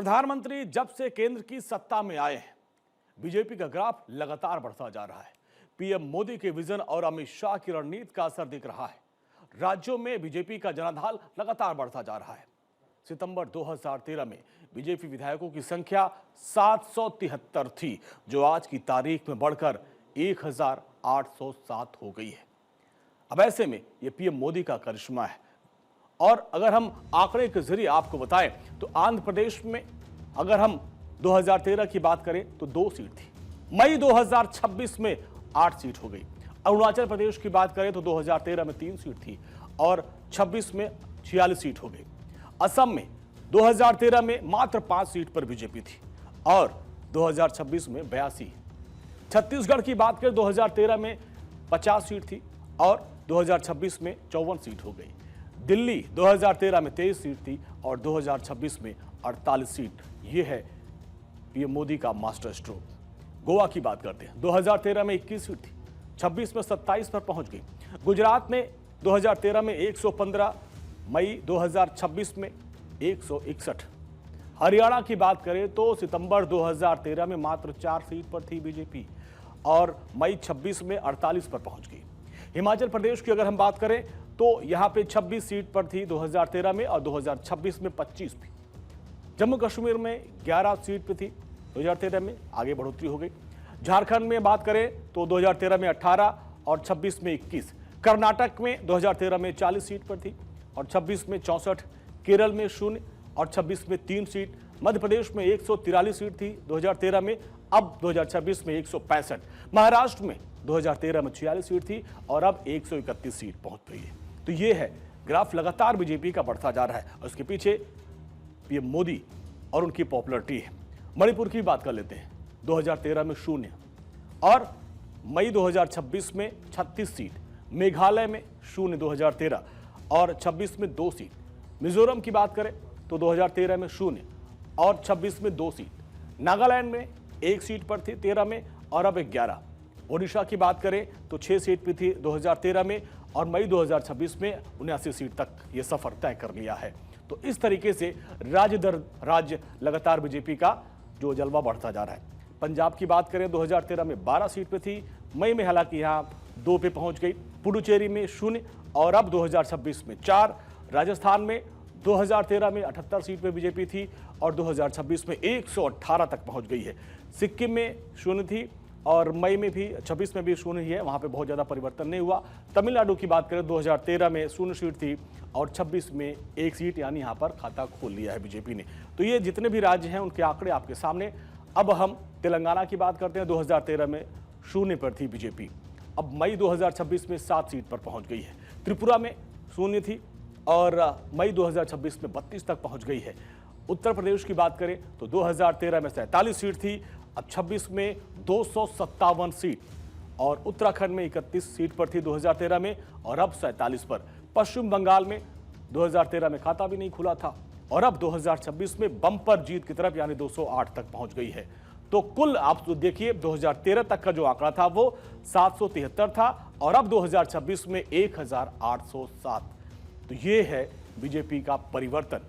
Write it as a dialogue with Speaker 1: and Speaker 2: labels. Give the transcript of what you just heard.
Speaker 1: प्रधानमंत्री जब से केंद्र की सत्ता में आए हैं, बीजेपी का ग्राफ लगातार बढ़ता जा रहा है। पीएम मोदी के विजन और अमित शाह की रणनीति का असर दिख रहा है। राज्यों में बीजेपी का जनाधार लगातार बढ़ता जा रहा है। सितंबर 2013 में बीजेपी विधायकों की संख्या 773 थी, जो आज की तारीख में बढ़कर 1807 हो गई है। अब ऐसे में ये पीएम मोदी का करिश्मा है। और अगर हम आंकड़े के जरिए आपको बताएं तो आंध्र प्रदेश में अगर हम 2013 की बात करें तो 2 सीट थी। मई 2026 में 8 सीट हो गई। अरुणाचल प्रदेश की बात करें तो 2013 में 3 सीट थी और 26 में 46 सीट हो गई। असम में 2013 में मात्र 5 सीट पर बीजेपी थी और 2026 में 82। छत्तीसगढ़ की बात करें 2013 में 50 सीट थी और 2026 में 54 सीट हो गई। दिल्ली 2013 में 23 सीट थी और 2026 में 48 सीट। यह है पीएम मोदी का मास्टर स्ट्रोक। गोवा की बात करते हैं, 2013 में 21 सीट थी, 26 में 27 पर पहुंच गई। गुजरात में 2013 में 115, मई 2026 में 161। हरियाणा की बात करें तो सितंबर 2013 में मात्र 4 सीट पर थी बीजेपी और मई 26 में 48 पर पहुंच गई। हिमाचल प्रदेश की अगर हम बात करें तो यहां पे 26 सीट पर थी 2013 में और 2026 में 25 भी। जम्मू कश्मीर में 11 सीट पर थी 2013 में, आगे बढ़ोतरी हो गई। झारखंड में बात करें तो 2013 में 18 और 26 में 21। कर्नाटक में 2013 में 40 सीट पर थी और 26 में 64। केरल में 0 और 26 में 3 सीट। मध्य प्रदेश में 143 सीट थी 2013 में, अब 2026 में 165। महाराष्ट्र में 2013 में 46 सीट थी और अब 131 सीट पहुंच गई है। तो ये है ग्राफ, लगातार बीजेपी का बढ़ता जा रहा है और उसके पीछे पीएम मोदी और उनकी पॉपुलरिटी है। मणिपुर की बात कर लेते हैं, 2013 में 0 और मई 2026 में 36 सीट। मेघालय में 0 2013 और 26 में 2 सीट। मिजोरम की बात करें तो 2013 में 0 और 26 में 2 सीट। नागालैंड में 1 सीट पर थी 13 में और अब 11। ओडिशा की बात करें तो 6 सीट पर थी 2013 में और मई 2026 में 79 सीट तक ये सफर तय कर लिया है। तो इस तरीके से राज्य दर राज्य लगातार बीजेपी का जो जलवा बढ़ता जा रहा है। पंजाब की बात करें 2013 में 12 सीट पे थी, मई में हालांकि यहाँ 2 पे पहुंच गई। पुडुचेरी में 0 और अब 2026 में 4। राजस्थान में 2013 में 78 सीट पे बीजेपी थी और 2026 में 118 तक पहुंच गई है। सिक्किम में 0 थी और मई में भी 26 में भी 0 ही है, वहां पे बहुत ज्यादा परिवर्तन नहीं हुआ। तमिलनाडु की बात करें 2013 में 0 सीट थी और 26 में 1 सीट, यानी यहां पर खाता खोल लिया है बीजेपी ने। तो ये जितने भी राज्य हैं उनके आंकड़े आपके सामने। अब हम तेलंगाना की बात करते हैं, 2013 में 0 पर थी बीजेपी, अब मई 2026 में 7 सीट पर पहुंच गई है। त्रिपुरा में 0 थी और मई 2026 में 32 तक पहुंच गई है। उत्तर प्रदेश की बात करें तो 2013 में 47 सीट थी, अब 26 में 257 सीट और उत्तराखंड में 31 सीट पर थी 2013 में और अब 47 पर। पश्चिम बंगाल में 2013 में खाता भी नहीं खुला था और अब 2026 में बम्पर जीत की तरफ यानी 208 तक पहुंच गई है। तो कुल आप तो देखिए 2013 तक का जो आंकड़ा था वो 773 था और अब 2026 में 1807। तो ये है बीजेपी का परिवर्तन।